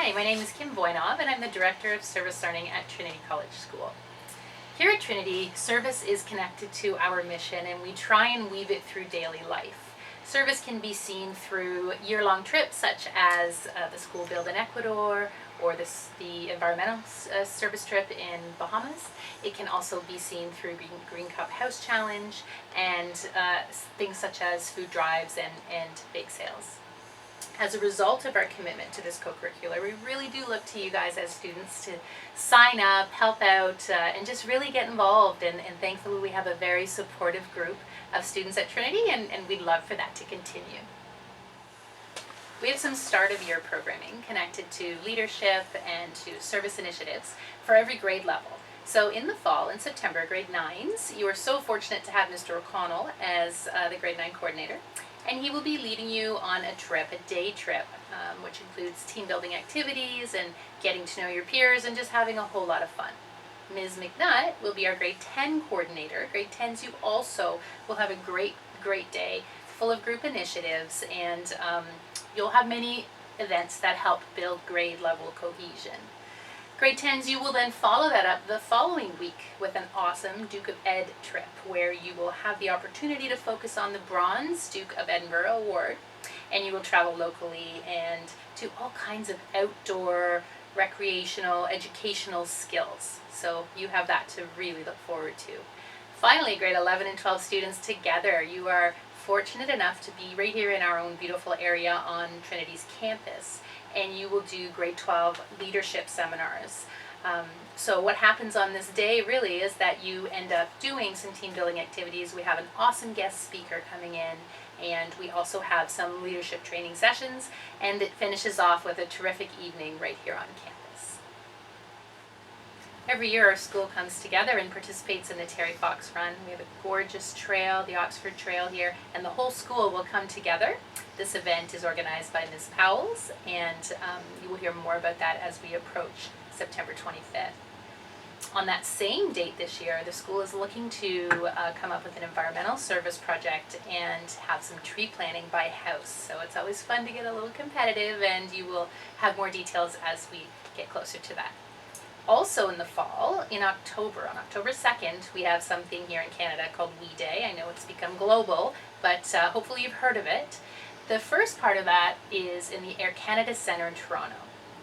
Hi, my name is Kim Vojnov and I'm the Director of Service Learning at Trinity College School. Here at Trinity, service is connected to our mission and we try and weave it through daily life. Service can be seen through year-long trips such as the school build in Ecuador or the environmental service trip in Bahamas. It can also be seen through Green Cup House Challenge and things such as food drives and bake sales. As a result of our commitment to this co-curricular, we really do look to you guys as students to sign up, help out, and just really get involved. And thankfully we have a very supportive group of students at Trinity, and we'd love for that to continue. We have some start of year programming connected to leadership and to service initiatives for every grade level. So in the fall, in September, grade 9s, you are so fortunate to have Mr. O'Connell as the grade 9 coordinator. And he will be leading you on a trip, a day trip, which includes team building activities and getting to know your peers and just having a whole lot of fun. Ms. McNutt will be our grade 10 coordinator. Grade 10s, you also will have a great day full of group initiatives, and you'll have many events that help build grade level cohesion. Grade 10s, you will then follow that up the following week with an awesome Duke of Ed trip where you will have the opportunity to focus on the Bronze Duke of Edinburgh Award, and you will travel locally and do all kinds of outdoor, recreational, educational skills. So you have that to really look forward to. Finally, grade 11 and 12 students together, you are fortunate enough to be right here in our own beautiful area on Trinity's campus, and you will do grade 12 leadership seminars. So what happens on this day really is that you end up doing some team building activities. We have an awesome guest speaker coming in, and we also have some leadership training sessions, and it finishes off with a terrific evening right here on campus. Every year our school comes together and participates in the Terry Fox Run. We have a gorgeous trail, the Oxford Trail here, and the whole school will come together. This event is organized by Ms. Powell's, and you will hear more about that as we approach September 25th. On that same date this year, the school is looking to come up with an environmental service project and have some tree planting by house. So it's always fun to get a little competitive, and you will have more details as we get closer to that. Also in the fall, on October 2nd, we have something here in Canada called We Day. I know it's become global, but hopefully you've heard of it. The first part of that is in the Air Canada Centre in Toronto.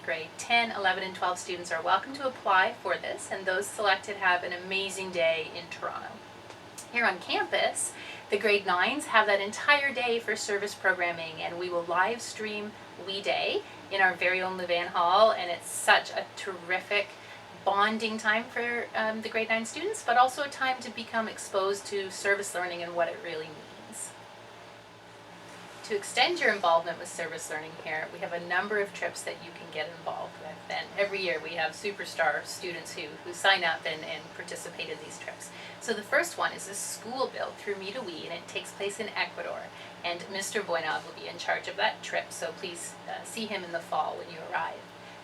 Grade 10, 11, and 12 students are welcome to apply for this, and those selected have an amazing day in Toronto. Here on campus, the grade 9s have that entire day for service programming, and we will live stream We Day in our very own Levan Hall, and it's such a terrific bonding time for the grade 9 students, but also a time to become exposed to service learning and what it really means. To extend your involvement with service learning here, we have a number of trips that you can get involved with, and every year we have superstar students who sign up and participate in these trips. So the first one is a school build through Me to We, and it takes place in Ecuador, and Mr. Vojnov will be in charge of that trip, so please see him in the fall when you arrive.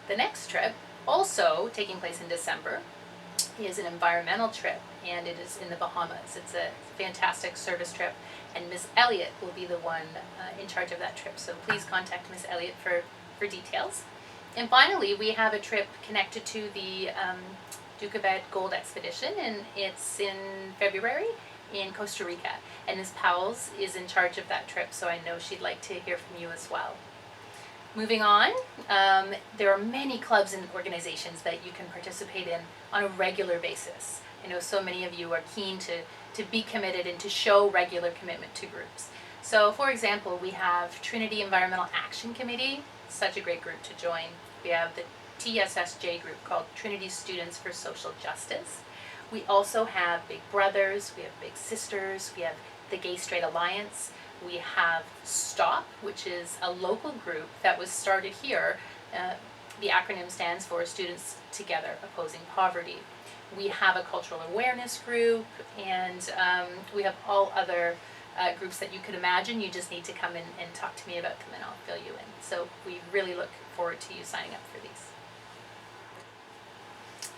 The next trip, also taking place in December, is an environmental trip, and it is in the Bahamas. It's a fantastic service trip, and Ms. Elliott will be the one in charge of that trip, so please contact Ms. Elliott for details. And finally, we have a trip connected to the Duke of Ed Gold Expedition, and it's in February in Costa Rica, and Ms. Powell's is in charge of that trip, so I know she'd like to hear from you as well. Moving on, there are many clubs and organizations that you can participate in on a regular basis. I know so many of you are keen to be committed and to show regular commitment to groups. So for example, we have Trinity Environmental Action Committee, such a great group to join. We have the TSSJ group called Trinity Students for Social Justice. We also have Big Brothers, we have Big Sisters, we have the Gay Straight Alliance. We have STOP, which is a local group that was started here. The acronym stands for Students Together Opposing Poverty. We have a cultural awareness group, and we have all other groups that you could imagine. You just need to come in and talk to me about them, and I'll fill you in. So we really look forward to you signing up for these.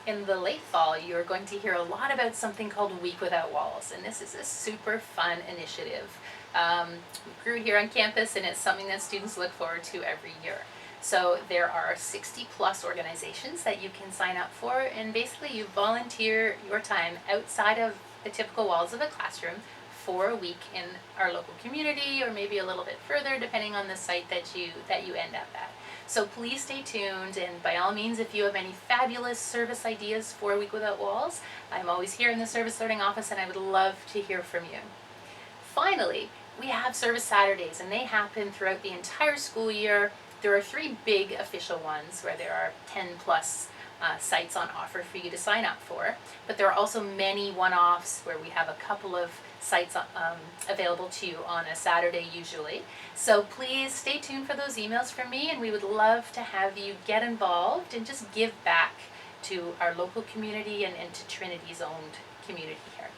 In the late fall, you're going to hear a lot about something called Week Without Walls, and this is a super fun initiative. We grew here on campus, and it's something that students look forward to every year. So there are 60 plus organizations that you can sign up for, and basically you volunteer your time outside of the typical walls of a classroom for a week in our local community, or maybe a little bit further depending on the site that you end up at. So please stay tuned, and by all means, if you have any fabulous service ideas for A Week Without Walls, I'm always here in the Service Learning Office and I would love to hear from you. Finally, we have Service Saturdays, and they happen throughout the entire school year. There are 3 big official ones where there are 10 plus sites on offer for you to sign up for, but there are also many one-offs where we have a couple of sites available to you on a Saturday usually. So please stay tuned for those emails from me, and we would love to have you get involved and just give back to our local community and to Trinity's owned community here.